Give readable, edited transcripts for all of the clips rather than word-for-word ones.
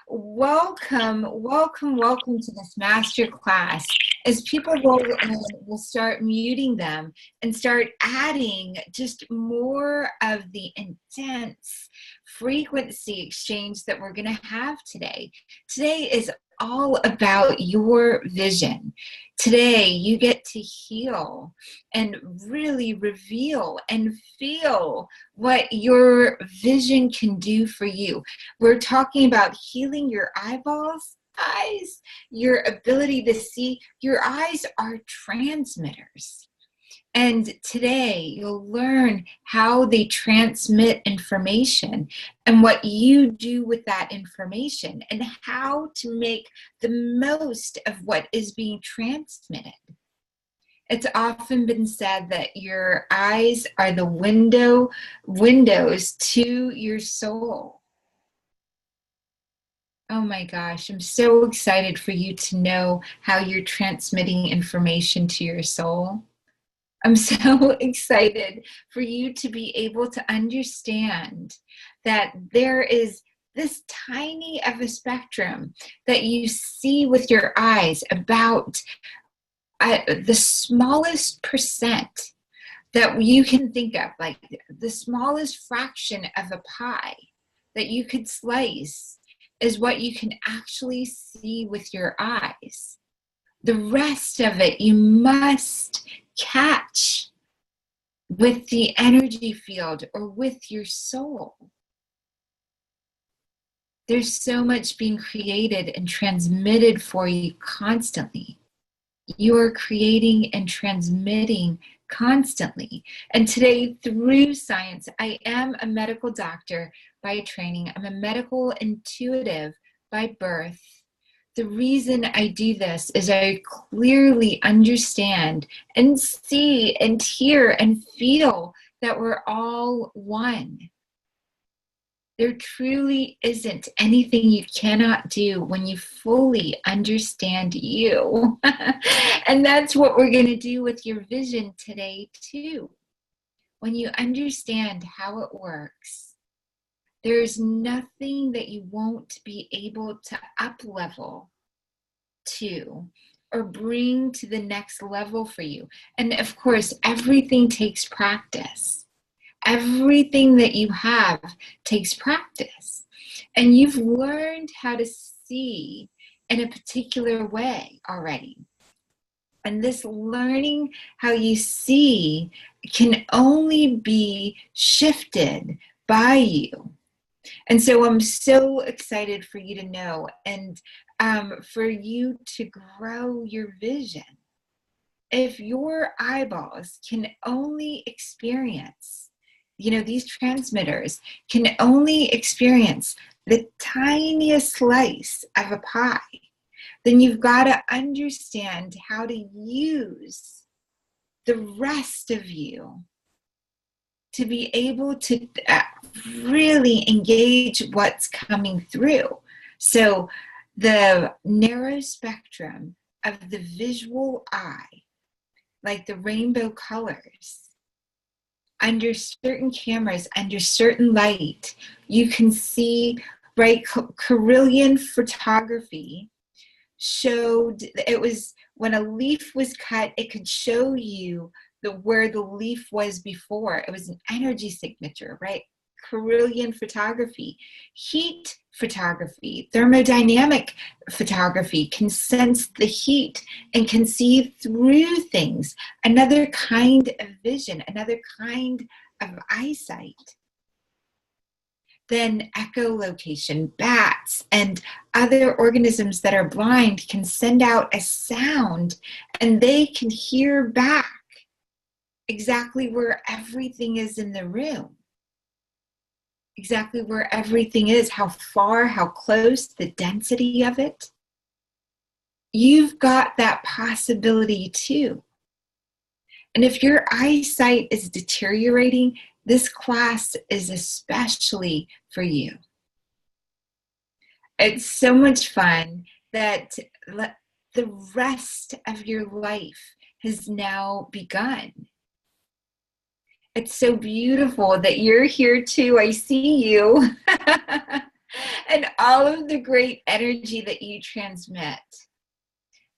Welcome to this masterclass. As people roll in, we'll start muting them and start adding just more of the intense frequency exchange that we're going to have today. Today is all about your vision. Today, you get to heal and really reveal and feel what your vision can do for you. We're talking about healing your eyes, your ability to see. Your eyes are transmitters. And today you'll learn how they transmit information and what you do with that information and how to make the most of what is being transmitted. It's often been said that your eyes are the windows to your soul. Oh my gosh, I'm so excited for you to know how you're transmitting information to your soul. I'm so excited for you to be able to understand that there is this tiny of a spectrum that you see with your eyes about the smallest percent that you can think of, like the smallest fraction of a pie that you could slice is what you can actually see with your eyes. The rest of it you must catch with the energy field or with your soul. There's so much being created and transmitted for you constantly. You are creating and transmitting constantly. And today, through science, I am a medical doctor by training. I'm a medical intuitive by birth. The reason I do this is I clearly understand and see and hear and feel that we're all one. There truly isn't anything you cannot do when you fully understand you. And that's what we're going to do with your vision today too. When you understand how it works, there's nothing that you won't be able to up-level to or bring to the next level for you. And of course, everything takes practice. Everything that you have takes practice. And you've learned how to see in a particular way already. And this learning how you see can only be shifted by you. And so I'm so excited for you to know and for you to grow your vision. If your eyeballs can only experience, these transmitters can only experience the tiniest slice of a pie, then you've got to understand how to use the rest of you to be able to really engage what's coming through. So the narrow spectrum of the visual eye, like the rainbow colors, under certain cameras, under certain light, you can see, right? Carillion photography showed, it was when a leaf was cut, it could show you where the leaf was before. It was an energy signature, right? Carillion photography, heat photography, thermodynamic photography can sense the heat and can see through things. Another kind of vision, another kind of eyesight. Then echolocation, bats and other organisms that are blind can send out a sound and they can hear back exactly where everything is in the room. Exactly where everything is, how far, how close, the density of it. You've got that possibility too. And if your eyesight is deteriorating, this class is especially for you. It's so much fun that the rest of your life has now begun. It's so beautiful that you're here too. I see you. and all of the great energy that you transmit.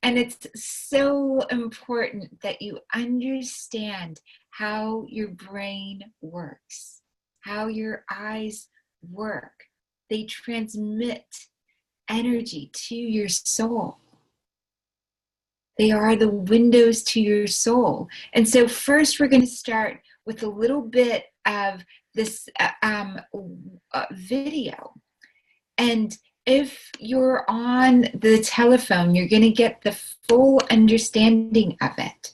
And it's so important that you understand how your brain works, how your eyes work. They transmit energy to your soul. They are the windows to your soul. And so first we're going to start with a little bit of this video. And if you're on the telephone, you're going to get the full understanding of it.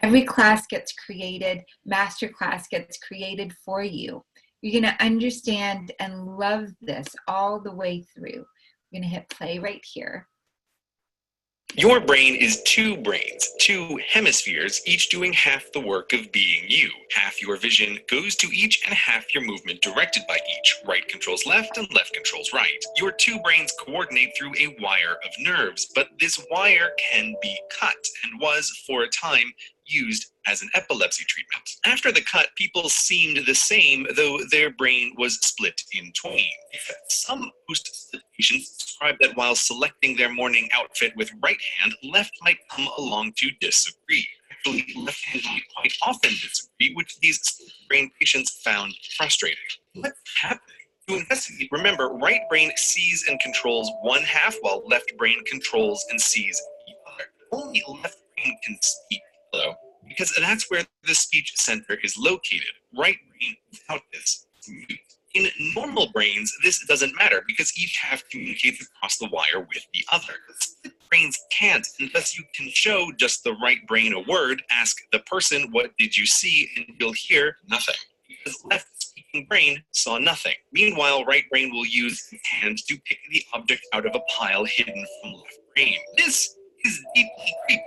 Every class gets created, MasterClass gets created for you. You're going to understand and love this all the way through. We're going to hit play right here. Your brain is two brains, two hemispheres, each doing half the work of being you. Half your vision goes to each and half your movement directed by each. Right controls left and left controls right. Your two brains coordinate through a wire of nerves, but this wire can be cut and was, for a time, used as an epilepsy treatment. After the cut, people seemed the same, though their brain was split in twain. Some post-split patients described that while selecting their morning outfit with right hand, left might come along to disagree. Actually, left-handed quite often disagree, which these split-brain patients found frustrating. What's happening? To investigate, remember, right brain sees and controls one half, while left brain controls and sees the other. Only left brain can speak. Hello, because that's where the speech center is located. Right brain without this is mute. In normal brains, this doesn't matter because each half communicates across the wire with the other. Split brains can't, and thus you can show just the right brain a word, ask the person, what did you see, and you'll hear nothing. Because left speaking brain saw nothing. Meanwhile, right brain will use its hand to pick the object out of a pile hidden from left brain. This is deeply creepy.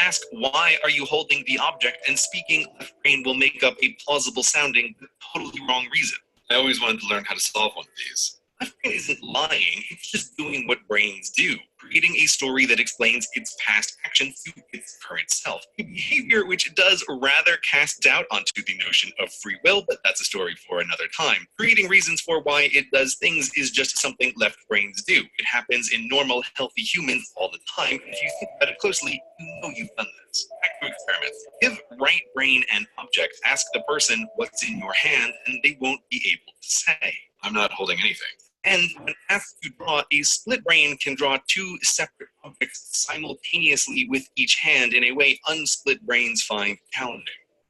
Ask, why are you holding the object? And speaking left brain will make up a plausible sounding, but totally wrong reason. I always wanted to learn how to solve one of these. Left brain isn't lying, it's just doing what brains do, creating a story that explains its past actions to its current self. A behavior which does rather cast doubt onto the notion of free will, but that's a story for another time. Creating reasons for why it does things is just something left brains do. It happens in normal, healthy humans all the time, and if you think about it closely, you know you've done this. Back to experiments. Give right brain an object, ask the person what's in your hand, and they won't be able to say. I'm not holding anything. And when asked to draw, a split brain can draw two separate objects simultaneously with each hand in a way unsplit brains find challenging.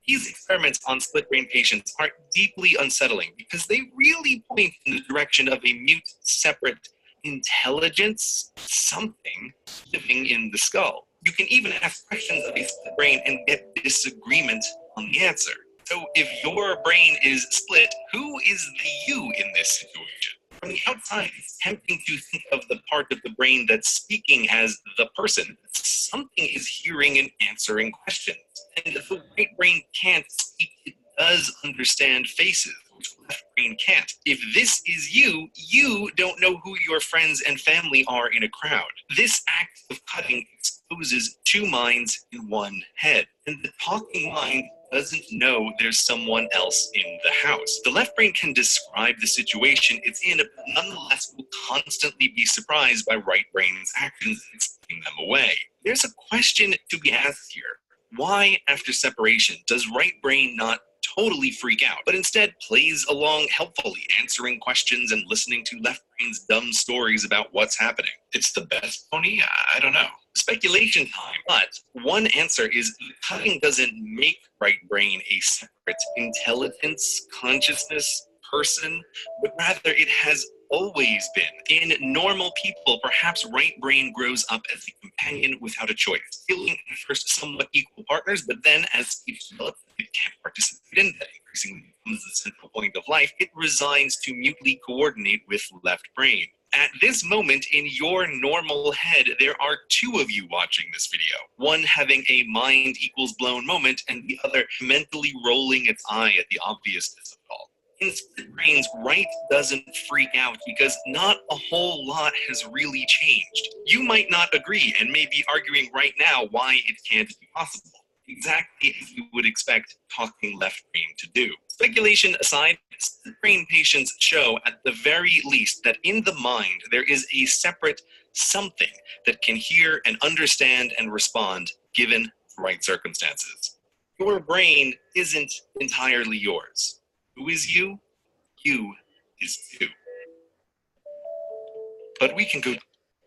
These experiments on split brain patients are deeply unsettling because they really point in the direction of a mute, separate intelligence, something living in the skull. You can even ask questions of a split brain and get disagreement on the answer. So if your brain is split, who is the you in this situation? From the outside, it's tempting to think of the part of the brain that's speaking as the person. Something is hearing and answering questions. And if the right brain can't speak, it does understand faces, which the left brain can't. If this is you, you don't know who your friends and family are in a crowd. This act of cutting exposes two minds in one head. And the talking mind doesn't know there's someone else in the house. The left brain can describe the situation it's in, but nonetheless will constantly be surprised by right brain's actions and explaining them away. There's a question to be asked here. Why, after separation, does right brain not totally freak out, but instead plays along helpfully, answering questions and listening to left brain's dumb stories about what's happening? It's the best pony? I don't know. Speculation time, but one answer is cutting doesn't make right brain a separate intelligence, consciousness, person, but rather it has always been. In normal people, perhaps right brain grows up as a companion without a choice, feeling at first somewhat equal partners, but then as speech develops, it can't participate in that. Increasingly becomes the central point of life, it resigns to mutely coordinate with left brain. At this moment in your normal head, there are two of you watching this video. One having a mind equals blown moment, and the other mentally rolling its eye at the obviousness of it all. In split brains, right doesn't freak out because not a whole lot has really changed. You might not agree and may be arguing right now why it can't be possible. exactly as you would expect talking left brain to do. Speculation aside, split brain patients show at the very least that in the mind there is a separate something that can hear and understand and respond given the right circumstances. Your brain isn't entirely yours. Who is you? You is you. But we can go.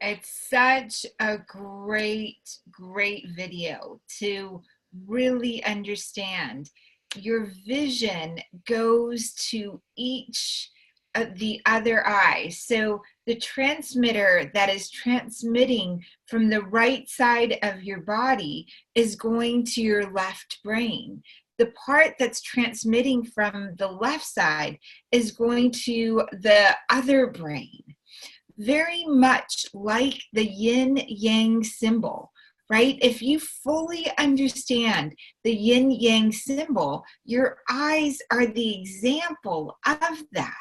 It's such a great, great video to really understand. Your vision goes to each of the other eye. So the transmitter that is transmitting from the right side of your body is going to your left brain. The part that's transmitting from the left side is going to the other brain. Very much like the yin yang symbol, right? If you fully understand the yin yang symbol, your eyes are the example of that.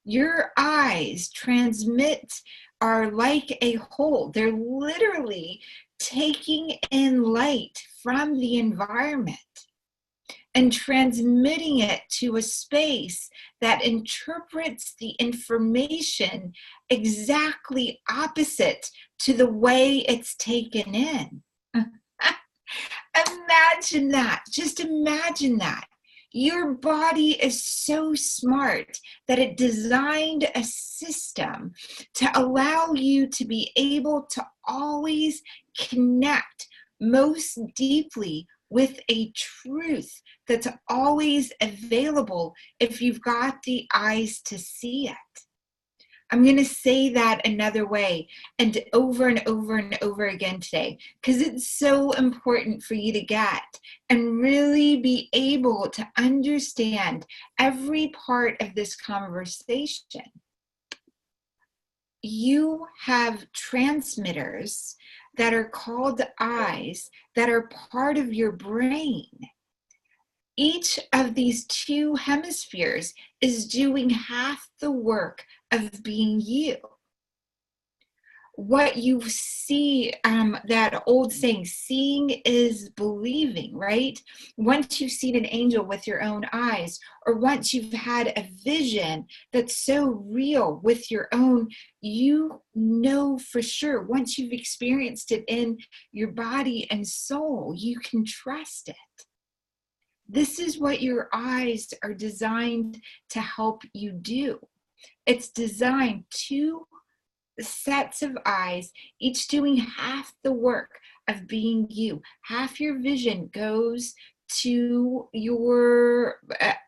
Your eyes are like a hole. They're literally taking in light from the environment and transmitting it to a space that interprets the information exactly opposite to the way it's taken in. Imagine that. Just imagine that. Your body is so smart that it designed a system to allow you to be able to always connect most deeply with a truth that's always available if you've got the eyes to see it. I'm going to say that another way and over and over and over again today, because it's so important for you to get and really be able to understand every part of this conversation. You have transmitters that are called eyes that are part of your brain. Each of these two hemispheres is doing half the work of being you. What you see, that old saying, seeing is believing, right? Once you've seen an angel with your own eyes, or once you've had a vision that's so real with your own, you know for sure, once you've experienced it in your body and soul, you can trust it. This is what your eyes are designed to help you do. It's designed two sets of eyes, each doing half the work of being you. Half your vision goes to your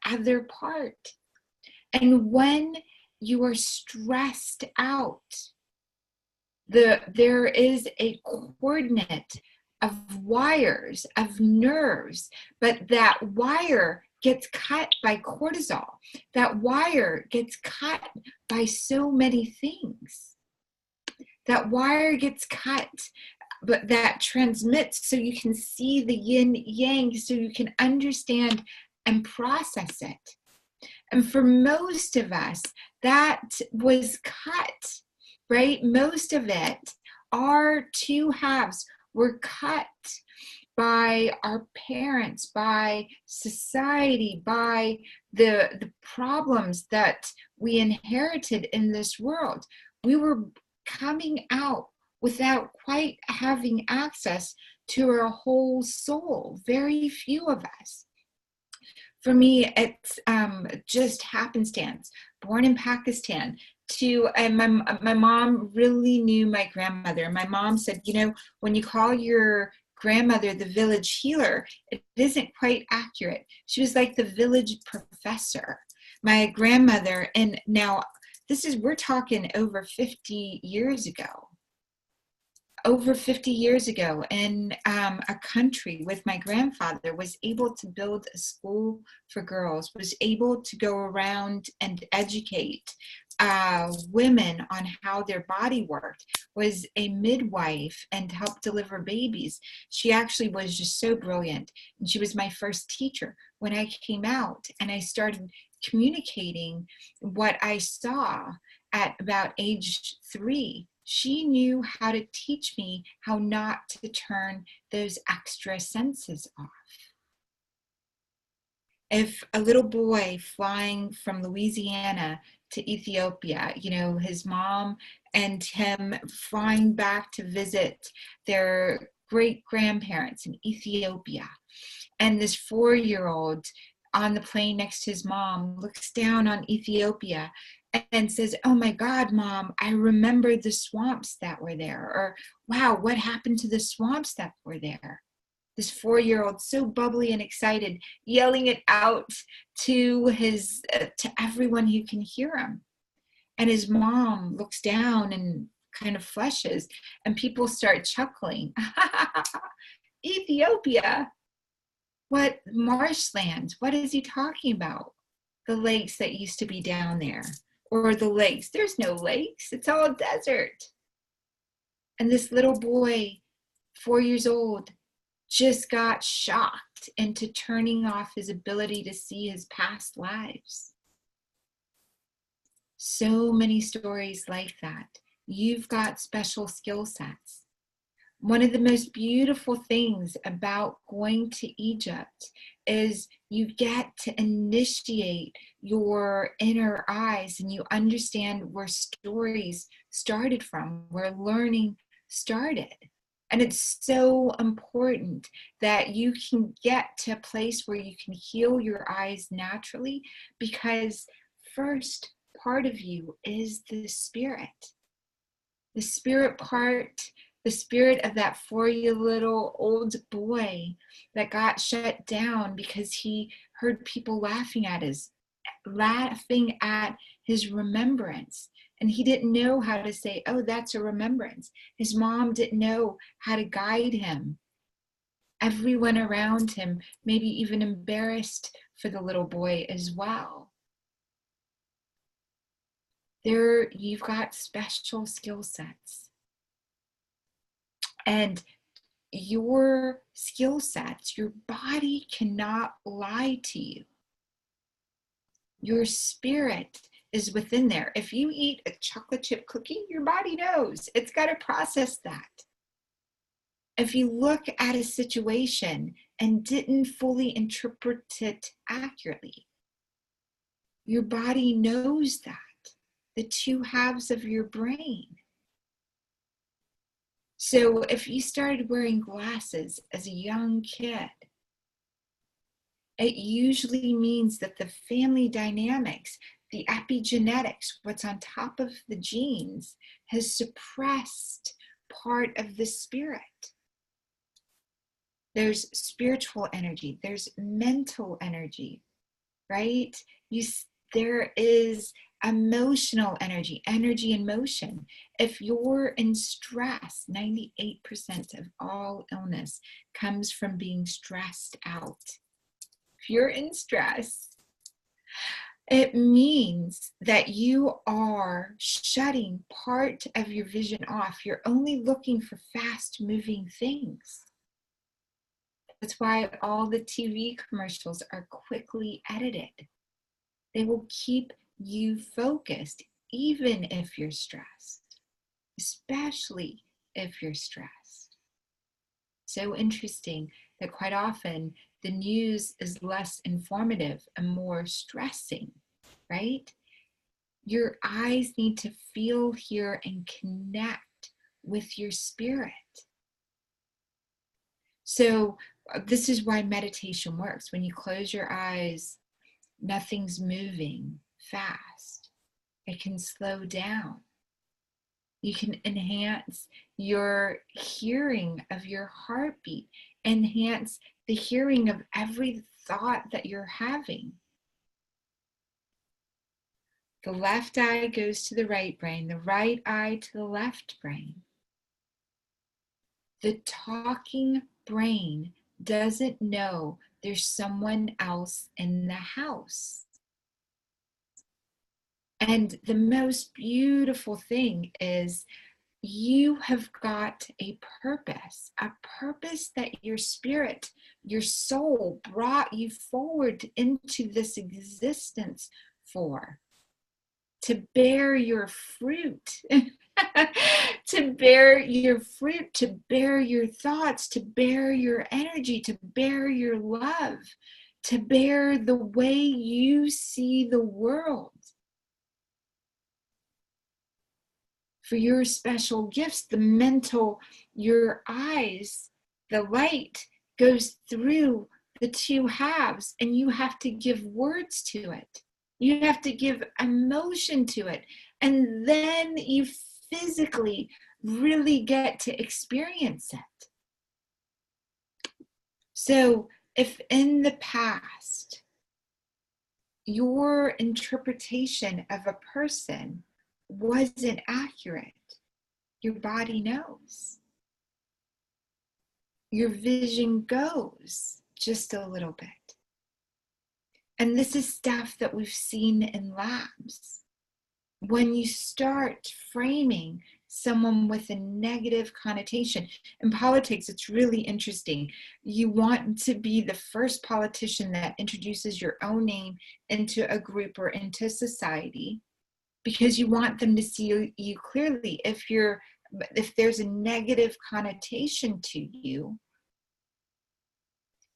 other part. And when you are stressed out, there is a coordinate of wires, of nerves, but that wire gets cut by cortisol. That wire gets cut by so many things. That wire gets cut, but that transmits so you can see the yin yang, so you can understand and process it. And for most of us, that was cut, right? Most of it, our two halves were cut by our parents, by society, by the problems that we inherited in this world. We were coming out without quite having access to our whole soul. Very few of us. For me, it's just happenstance. Born in Pakistan, my mom really knew my grandmother. My mom said, you know, when you call your grandmother the village healer, it isn't quite accurate. She was like the village professor. My grandmother, and now we're talking over 50 years ago. Over 50 years ago, in a country with my grandfather, was able to build a school for girls, was able to go around and educate women on how their body worked, was a midwife and helped deliver babies. She actually was just so brilliant. And she was my first teacher. When I came out and I started communicating what I saw at about age 3, she knew how to teach me how not to turn those extra senses off. If a little boy flying from Louisiana to Ethiopia, his mom and him flying back to visit their great grandparents in Ethiopia, and this 4-year-old on the plane next to his mom looks down on Ethiopia and says, "Oh my God, Mom, I remember the swamps that were there," or "Wow, what happened to the swamps that were there?" This 4-year-old, so bubbly and excited, yelling it out to to everyone who can hear him. And his mom looks down and kind of flushes, and people start chuckling. Ethiopia? What marshlands? What is he talking about? The lakes that used to be down there. Or the lakes. There's no lakes. It's all desert. And this little boy, 4 years old, just got shocked into turning off his ability to see his past lives. So many stories like that. You've got special skill sets. One of the most beautiful things about going to Egypt is you get to initiate your inner eyes, and you understand where stories started from, where learning started. And it's so important that you can get to a place where you can heal your eyes naturally, because first part of you is the spirit. The spirit part, the spirit of that 4-year-old boy that got shut down because he heard people laughing at his remembrance. And he didn't know how to say, "Oh, that's a remembrance." His mom didn't know how to guide him. Everyone around him, maybe even embarrassed for the little boy as well. You've got special skill sets. And your skill sets, your body cannot lie to you. Your spirit is within there. If you eat a chocolate chip cookie, your body knows. It's got to process that. If you look at a situation and didn't fully interpret it accurately, your body knows that. The two halves of your brain. So if you started wearing glasses as a young kid, it usually means that the family dynamics, the epigenetics, what's on top of the genes, has suppressed part of the spirit. There's spiritual energy, there's mental energy, right? There is emotional energy in motion. If you're in stress, 98% of all illness comes from being stressed out. If you're in stress, it means that you are shutting part of your vision off. You're only looking for fast-moving things. That's why all the TV commercials are quickly edited. They will keep you focused even if you're stressed, especially if you're stressed. So interesting that quite often the news is less informative and more stressing, right? Your eyes need to feel, hear, and connect with your spirit. So this is why meditation works. When you close your eyes, nothing's moving fast. It can slow down. You can enhance your hearing of your heartbeat, enhance the hearing of every thought that you're having. The left eye goes to the right brain, the right eye to the left brain. The talking brain doesn't know there's someone else in the house. And the most beautiful thing is you have got a purpose that your spirit, your soul brought you forward into this existence for, to bear your fruit to bear your fruit, to bear your thoughts, to bear your energy, to bear your love, to bear the way you see the world. For your special gifts, the mental, your eyes, the light goes through the two halves, and you have to give words to it. You have to give emotion to it. And then you physically really get to experience it. So if in the past, your interpretation of a person wasn't accurate, your body knows. Your vision goes just a little bit. And this is stuff that we've seen in labs. When you start framing someone with a negative connotation, in politics, it's really interesting. You want to be the first politician that introduces your own name into a group or into society, because you want them to see you clearly. If there's a negative connotation to you,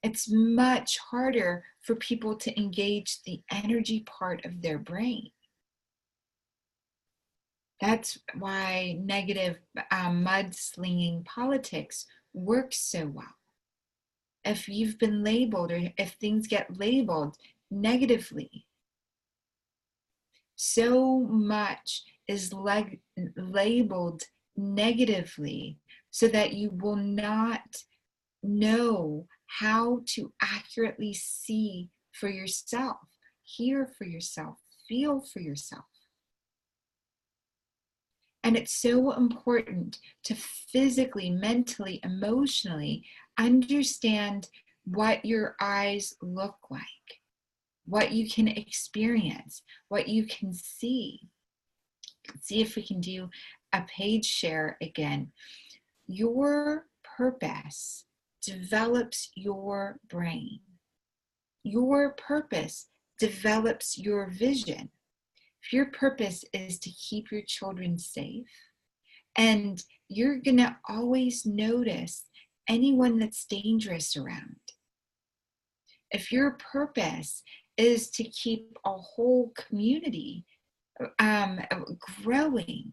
it's much harder for people to engage the energy part of their brain. That's why negative mudslinging politics works so well. If you've been labeled, or if things get labeled negatively, so much is labeled negatively so that you will not know how to accurately see for yourself, hear for yourself, feel for yourself. And it's so important to physically, mentally, emotionally understand what your eyes look like, what you can experience, what you can see. Let's see if we can do a page share again. Your purpose develops your brain. Your purpose develops your vision. If your purpose is to keep your children safe, and you're going to always notice anyone that's dangerous around. If your purpose is to keep a whole community growing,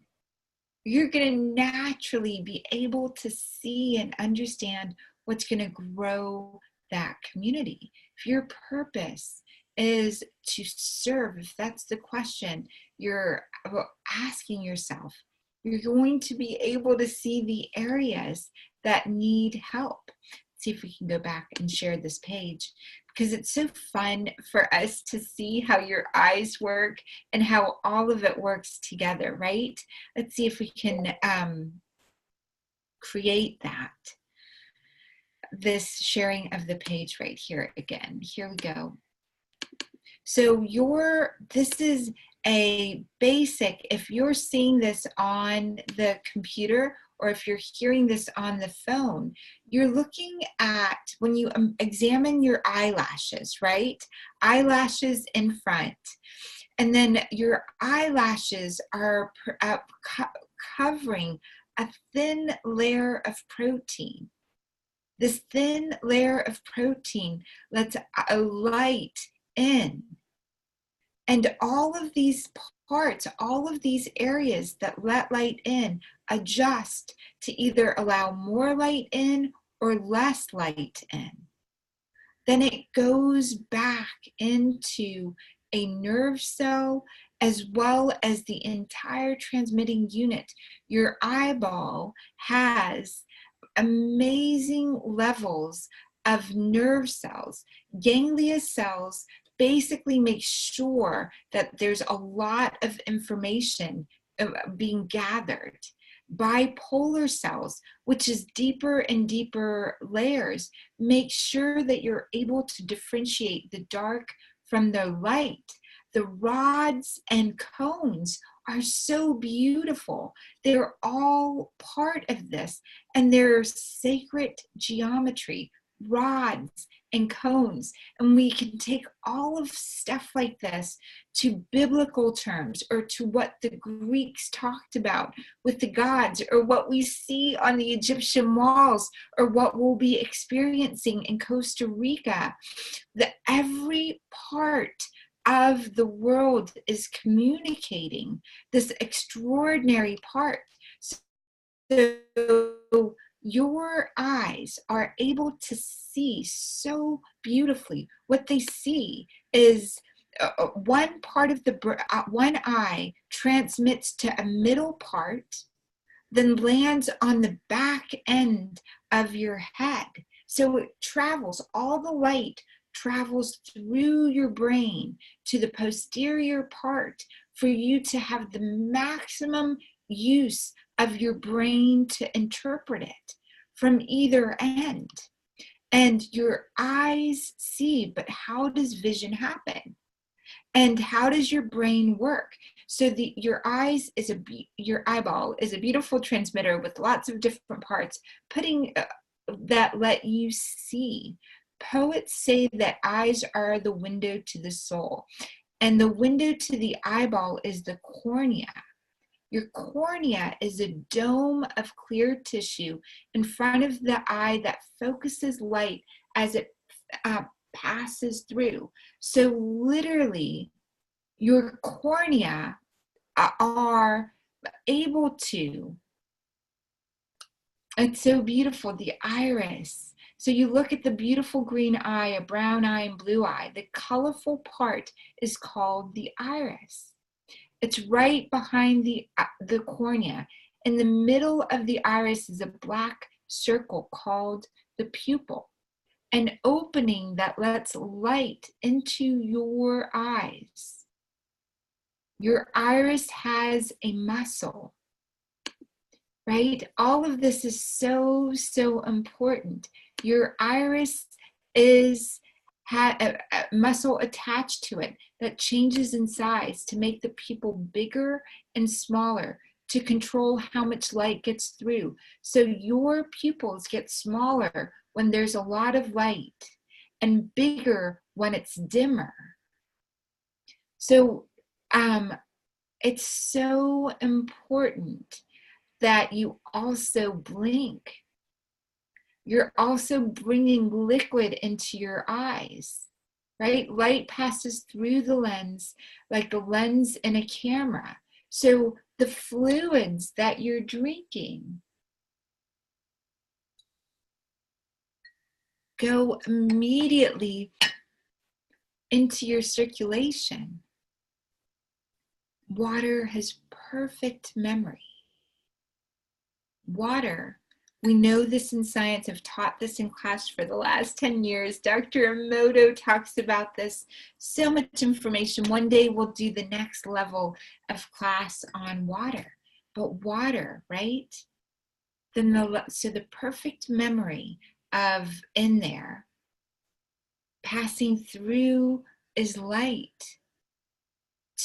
you're going to naturally be able to see and understand what's going to grow that community. If your purpose is to serve, if that's the question you're asking yourself, you're going to be able to see the areas that need help. Let's see if we can go back and share this page, because it's so fun for us to see how your eyes work and how all of it works together, right? Let's see if we can create that. This sharing of the page right here again. Here we go. So this is a basic, if you're seeing this on the computer or if you're hearing this on the phone, you're looking at, when you examine your eyelashes, right? Eyelashes in front. And then your eyelashes are covering a thin layer of protein. This thin layer of protein lets a light in. And all of these parts, all of these areas that let light in adjust to either allow more light in or less light in. Then it goes back into a nerve cell as well as the entire transmitting unit. Your eyeball has amazing levels of nerve cells. Ganglia cells basically make sure that there's a lot of information being gathered. Bipolar cells, which is deeper and deeper layers, make sure that you're able to differentiate the dark from the light. The rods and cones are so beautiful. They're all part of this, and they're sacred geometry. Rods and cones. And we can take all of stuff like this to biblical terms, or to what the Greeks talked about with the gods, or what we see on the Egyptian walls, or what we'll be experiencing in Costa Rica. That every part of the world is communicating this extraordinary part. So your eyes are able to see so beautifully. What they see is one part of one eye transmits to a middle part, then lands on the back end of your head. So it travels, all the light travels through your brain to the posterior part for you to have the maximum use of your brain to interpret it from either end. And your eyes see, but how does vision happen? And how does your brain work? So your eyeball is a beautiful transmitter with lots of different parts, that let you see. Poets say that eyes are the window to the soul, and the window to the eyeball is the cornea. Your cornea is a dome of clear tissue in front of the eye that focuses light as it passes through. So literally, your cornea are able to, it's so beautiful, the iris. So you look at the beautiful green eye, a brown eye, and blue eye. The colorful part is called the iris. It's right behind the cornea. In the middle of the iris is a black circle called the pupil, an opening that lets light into your eyes. Your iris has a muscle, right? All of this is so, so important. Your iris has a muscle attached to it that changes in size to make the pupil bigger and smaller, to control how much light gets through. So your pupils get smaller when there's a lot of light and bigger when it's dimmer. So it's so important that you also blink. You're also bringing liquid into your eyes, right? Light passes through the lens like the lens in a camera. So the fluids that you're drinking go immediately into your circulation. Water has perfect memory. Water, we know this in science. I've taught this in class for the last 10 years. Dr. Emoto talks about this. So much information. One day we'll do the next level of class on water. But water, right? So the perfect memory of in there, passing through is light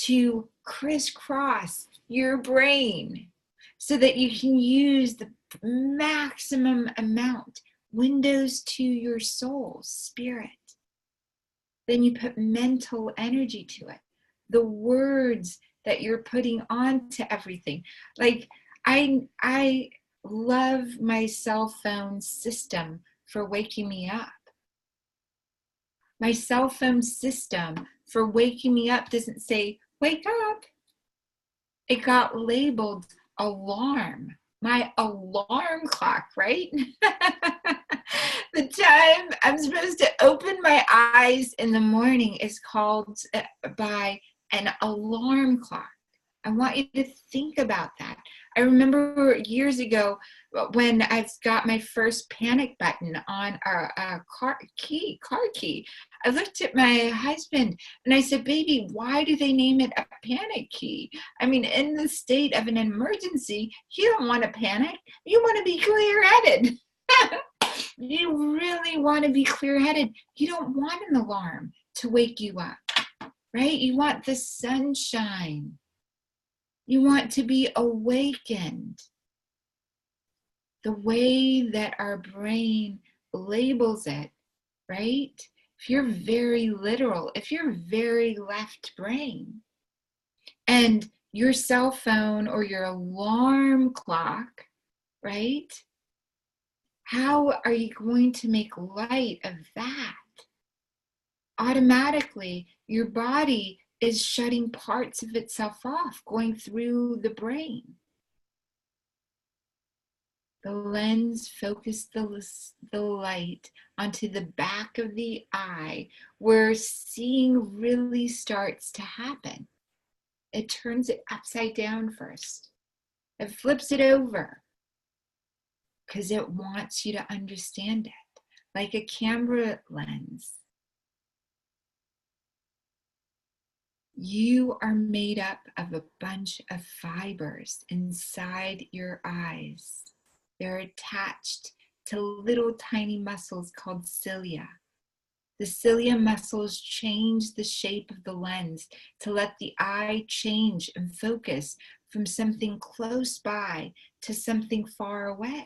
to crisscross your brain so that you can use the maximum amount, windows to your soul, spirit. Then you put mental energy to it, the words that you're putting onto everything. Like I love my cell phone system for waking me up. My cell phone system for waking me up doesn't say, wake up. It got labeled alarm. My alarm clock, right? The time I'm supposed to open my eyes in the morning is called by an alarm clock. I want you to think about that. I remember years ago when I got my first panic button on a car key. I looked at my husband and I said, baby, why do they name it a panic key? I mean, in the state of an emergency, you don't want to panic. You want to be clear-headed. You really want to be clear-headed. You don't want an alarm to wake you up, right? You want the sunshine. You want to be awakened. The way that our brain labels it right? If you're very literal, if you're very left brain, and your cell phone or your alarm clock, right? How are you going to make light of that? Automatically, your body is shutting parts of itself off, going through the brain. The lens focuses the light onto the back of the eye, where seeing really starts to happen. It turns it upside down first. It flips it over because it wants you to understand it, like a camera lens. You are made up of a bunch of fibers inside your eyes. They're attached to little tiny muscles called cilia. The cilia muscles change the shape of the lens to let the eye change and focus from something close by to something far away.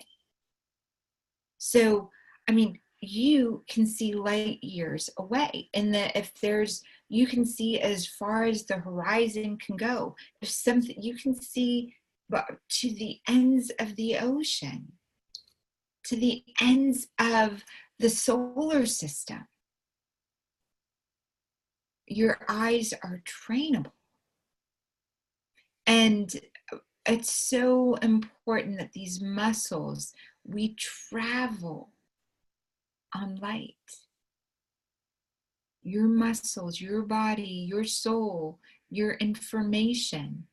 So, I mean, you can see light years away, and that if there's, you can see as far as the horizon can go. If something, you can see to the ends of the ocean, to the ends of the solar system. Your eyes are trainable. And it's so important that these muscles, we travel on light. Your muscles, your body, your soul, your information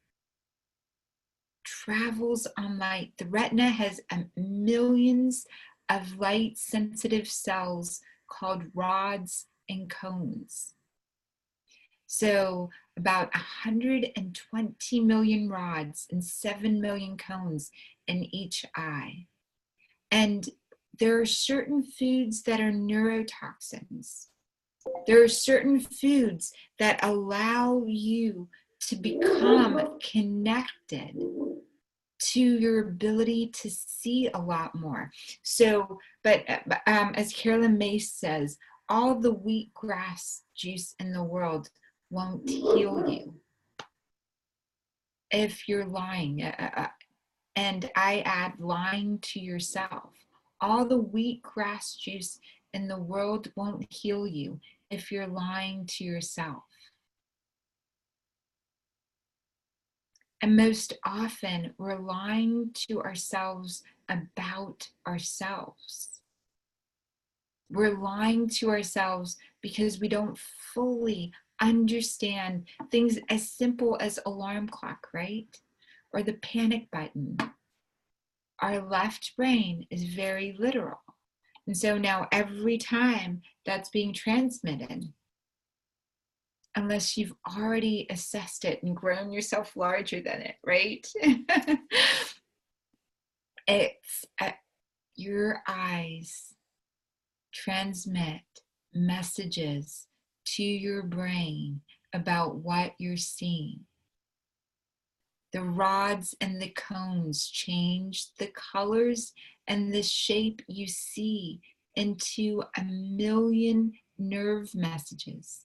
travels on light. The retina has millions of light sensitive cells called rods and cones. So about 120 million rods and 7 million cones in each eye. And there are certain foods that are neurotoxins. There are certain foods that allow you to become connected to your ability to see a lot more. So, but as Carolyn Mace says, all the wheatgrass juice in the world won't heal you if you're lying. And I add lying to yourself. All the wheatgrass juice in the world won't heal you if you're lying to yourself. And most often, we're lying to ourselves about ourselves. We're lying to ourselves because we don't fully understand things as simple as alarm clock, right? Or the panic button. Our left brain is very literal. And so now every time that's being transmitted, unless you've already assessed it and grown yourself larger than it, right? It's your eyes transmit messages to your brain about what you're seeing. The rods and the cones change the colors and the shape you see into 1 million nerve messages.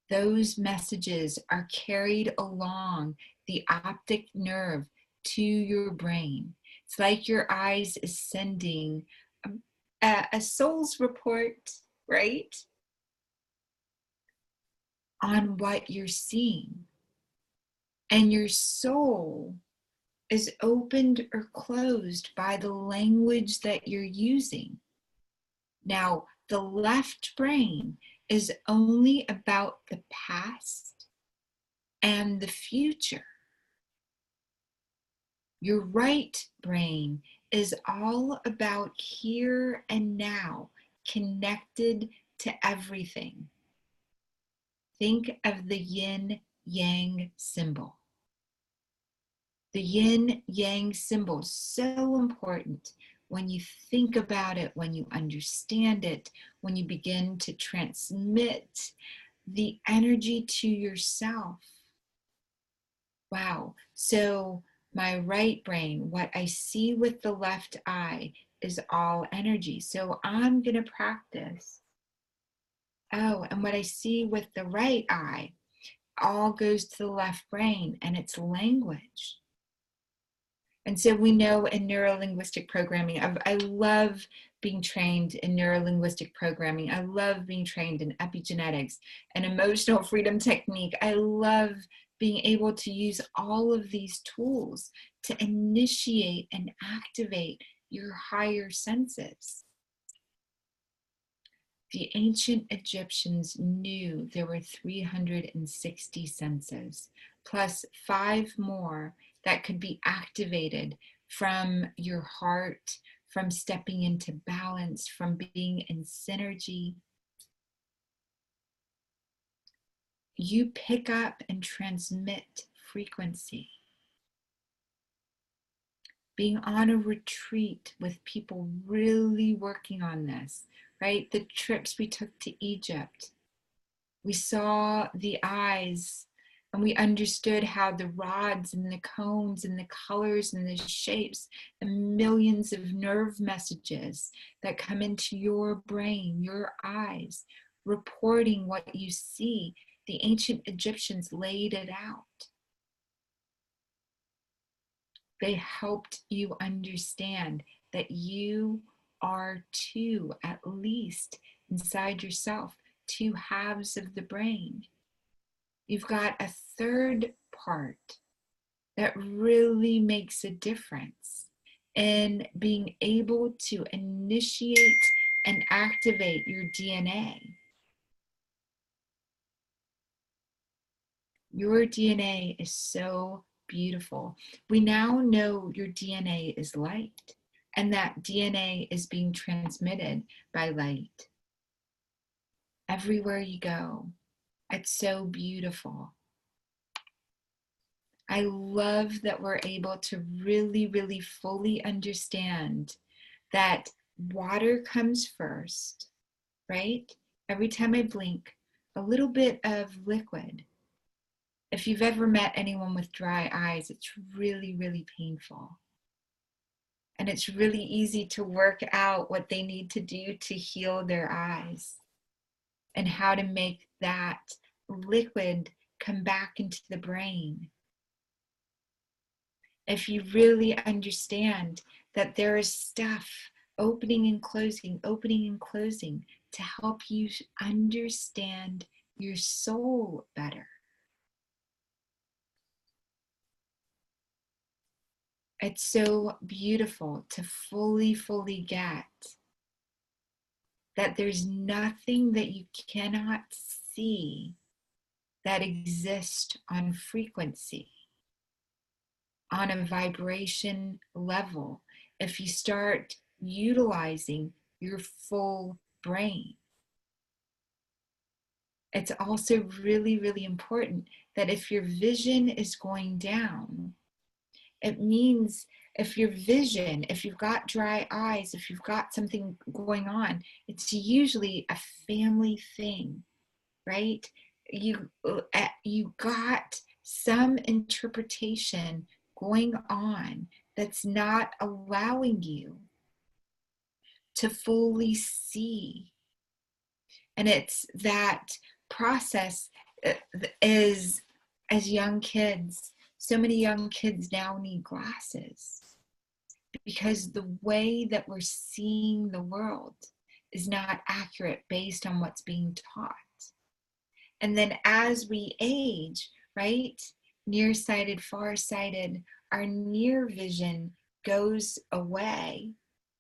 Those messages are carried along the optic nerve to your brain. It's like your eyes is sending a soul's report, right? On what you're seeing. And your soul is opened or closed by the language that you're using. Now, the left brain is only about the past and the future. Your right brain is all about here and now, connected to everything. Think of the yin-yang symbol. The yin-yang symbol is so important when you think about it, when you understand it, when you begin to transmit the energy to yourself. Wow. So my right brain, what I see with the left eye, is all energy. So I'm going to practice. Oh, and what I see with the right eye all goes to the left brain, and it's language. And so we know in neuro-linguistic programming, I love being trained in neuro-linguistic programming. I love being trained in epigenetics and emotional freedom technique. I love being able to use all of these tools to initiate and activate your higher senses. The ancient Egyptians knew there were 360 senses, plus 5 more that could be activated from your heart, from stepping into balance, from being in synergy. You pick up and transmit frequency. Being on a retreat with people really working on this, right? The trips we took to Egypt, we saw the eyes and we understood how the rods and the cones and the colors and the shapes and millions of nerve messages that come into your brain, your eyes, reporting what you see. The ancient Egyptians laid it out. They helped you understand that you are two, at least inside yourself, 2 halves of the brain. You've got a third part that really makes a difference in being able to initiate and activate your DNA. Your DNA is so beautiful. We now know your DNA is light, and that DNA is being transmitted by light. Everywhere you go, it's so beautiful. I love that we're able to really, really fully understand that water comes first, right? Every time I blink, a little bit of liquid. If you've ever met anyone with dry eyes, it's really, really painful. And it's really easy to work out what they need to do to heal their eyes and how to make that liquid come back into the brain. If you really understand that there is stuff opening and closing to help you understand your soul better. It's so beautiful to fully get that there's nothing that you cannot see that exists on frequency, on a vibration level, if you start utilizing your full brain. It's also really, really important that if your vision is going down, it means if your vision, if you've got dry eyes, if you've got something going on, it's usually a family thing, right? You got some interpretation going on that's not allowing you to fully see. And it's that process is, as young kids, so many young kids now need glasses because the way that we're seeing the world is not accurate based on what's being taught. And then as we age, right, nearsighted, farsighted, our near vision goes away,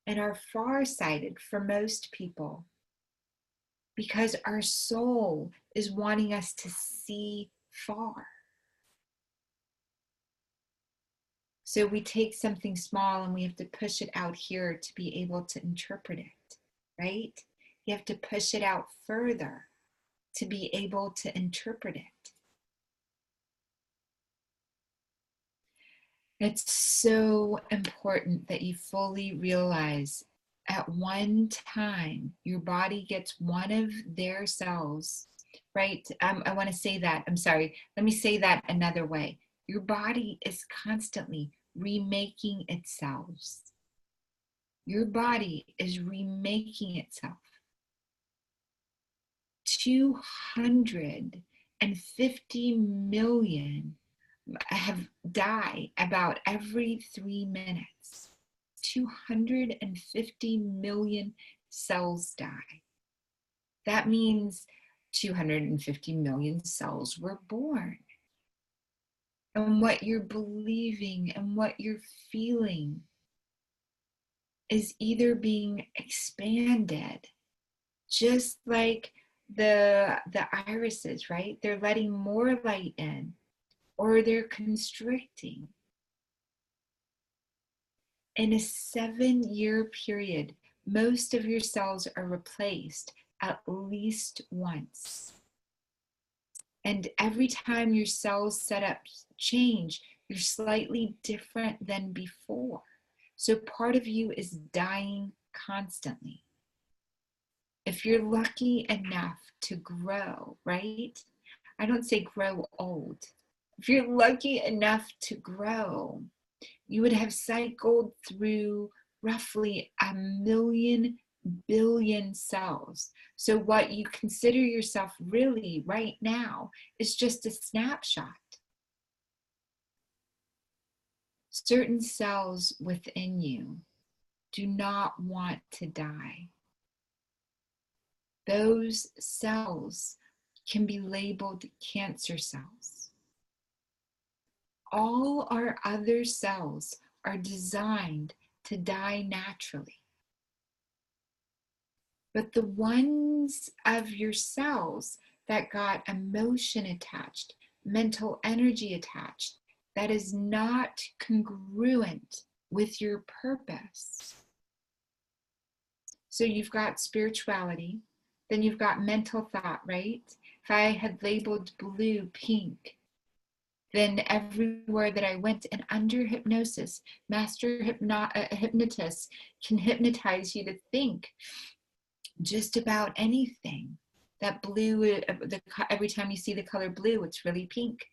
and our farsighted for most people, because our soul is wanting us to see far. So we take something small and we have to push it out here to be able to interpret it, right? You have to push it out further to be able to interpret it. It's so important that you fully realize at one time your body gets one of their cells, right? I want to say that, I'm sorry, let me say that another way. Your body is constantly remaking its cells. Your body is remaking itself. 250 million die about every 3 minutes. 250 million cells die. That means 250 million cells were born. And what you're believing and what you're feeling is either being expanded, just like the irises, right? They're letting more light in, or they're constricting. In a 7-year period, most of your cells are replaced at least once. And every time your cells setups change, you're slightly different than before. So part of you is dying constantly. If you're lucky enough to grow, right? I don't say grow old. If you're lucky enough to grow, you would have cycled through roughly 1 billion cells. So what you consider yourself really right now is just a snapshot. Certain cells within you do not want to die. Those cells can be labeled cancer cells. All our other cells are designed to die naturally. But the ones of your cells that got emotion attached, mental energy attached, that is not congruent with your purpose. So you've got spirituality, then you've got mental thought, right? If I had labeled blue pink, then everywhere that I went, and under hypnosis, master hypnotists can hypnotize you to think just about anything. That blue, every time you see the color blue, it's really pink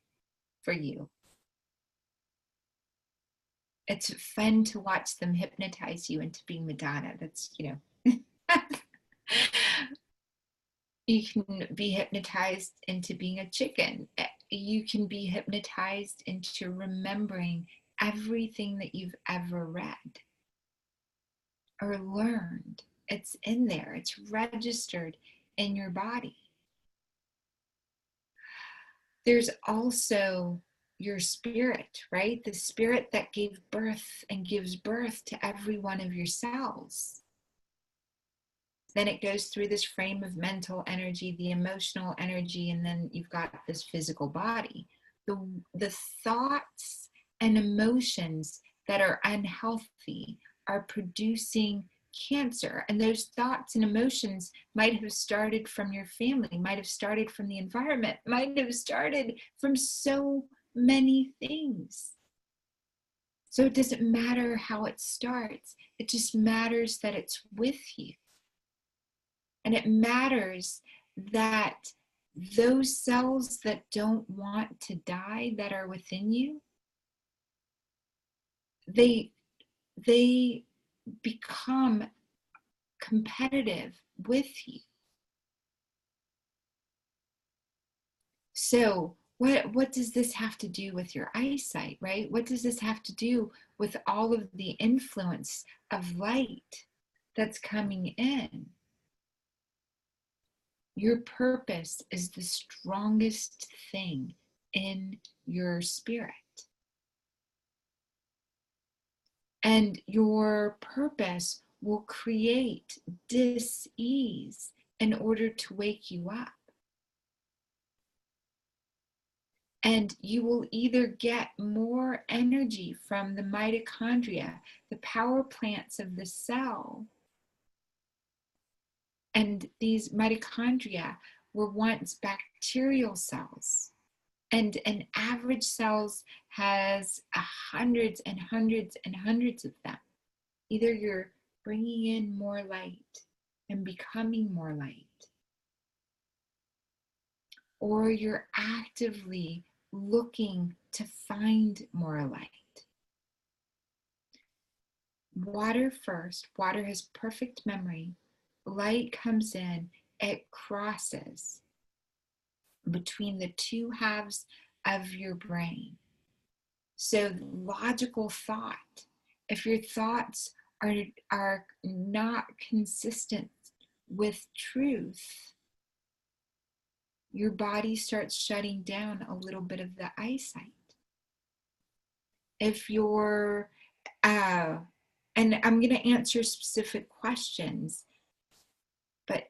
for you. It's fun to watch them hypnotize you into being Madonna. That's, you can be hypnotized into being a chicken. You can be hypnotized into remembering everything that you've ever read or learned. It's in there. It's registered in your body. There's also your spirit, right? The spirit that gave birth and gives birth to every one of your cells. Then it goes through this frame of mental energy, the emotional energy, and then you've got this physical body. The thoughts and emotions that are unhealthy are producing cancer. And those thoughts and emotions might have started from your family, might have started from the environment, might have started from so many things. So it doesn't matter how it starts. It just matters that it's with you. And it matters that those cells that don't want to die that are within you, they become competitive with you. So what does this have to do with your eyesight, right? What does this have to do with all of the influence of light that's coming in? Your purpose is the strongest thing in your spirit. And your purpose will create dis-ease in order to wake you up. And you will either get more energy from the mitochondria, the power plants of the cell. And these mitochondria were once bacterial cells. And an average cells has hundreds and hundreds and hundreds of them. Either you're bringing in more light and becoming more light, or you're actively looking to find more light. water first. Water has perfect memory. Light comes in, it crosses between the two halves of your brain. So logical thought, if your thoughts are not consistent with truth, your body starts shutting down a little bit of the eyesight. If you're, and I'm going to answer specific questions, but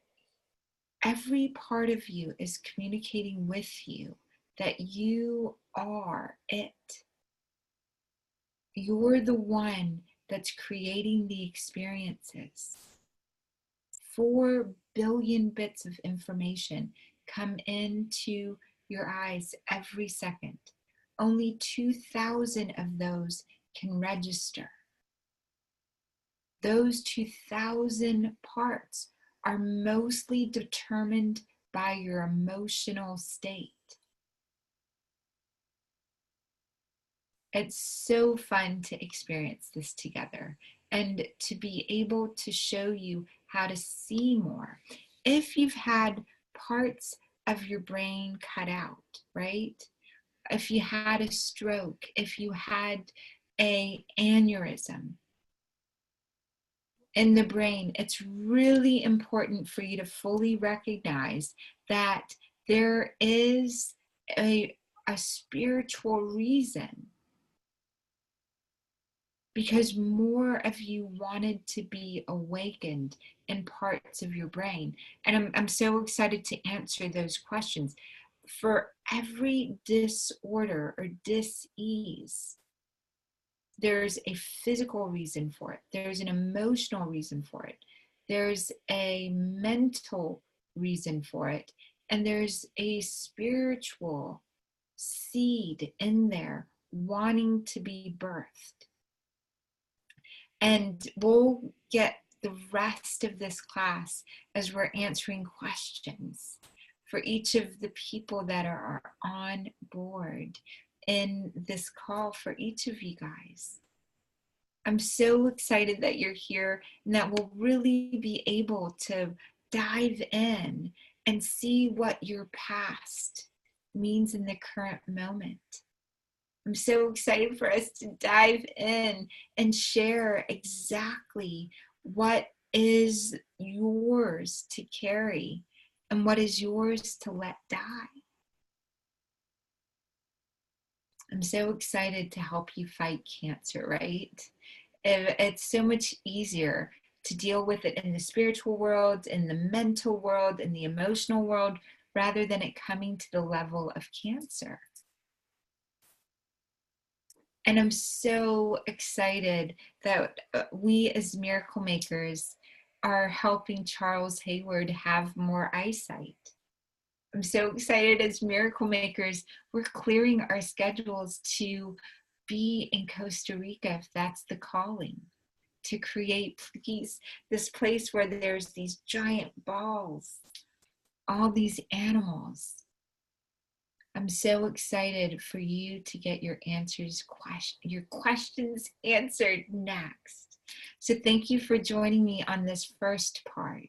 every part of you is communicating with you that you are it. You're the one that's creating the experiences. 4 billion bits of information come into your eyes every second. Only 2,000 of those can register. Those 2,000 parts are mostly determined by your emotional state. It's so fun to experience this together and to be able to show you how to see more. If you've had parts of your brain cut out, right? If you had a stroke, if you had an aneurysm in the brain, it's really important for you to fully recognize that there is a spiritual reason, because more of you wanted to be awakened in parts of your brain. And I'm so excited to answer those questions. For every disorder or dis-ease, there's a physical reason for it. There's an emotional reason for it. There's a mental reason for it. And there's a spiritual seed in there wanting to be birthed. And we'll get the rest of this class as we're answering questions for each of the people that are on board in this call for each of you guys. I'm so excited that you're here and that we'll really be able to dive in and see what your past means in the current moment. I'm so excited for us to dive in and share exactly what is yours to carry and what is yours to let die. I'm so excited to help you fight cancer, right? It's so much easier to deal with it in the spiritual world, in the mental world, in the emotional world, rather than it coming to the level of cancer. And I'm so excited that we as miracle makers are helping Charles Hayward have more eyesight. I'm so excited as miracle makers, we're clearing our schedules to be in Costa Rica, if that's the calling, to create this place where there's these giant balls, all these animals. I'm so excited for you to get your questions answered next. So thank you for joining me on this first part.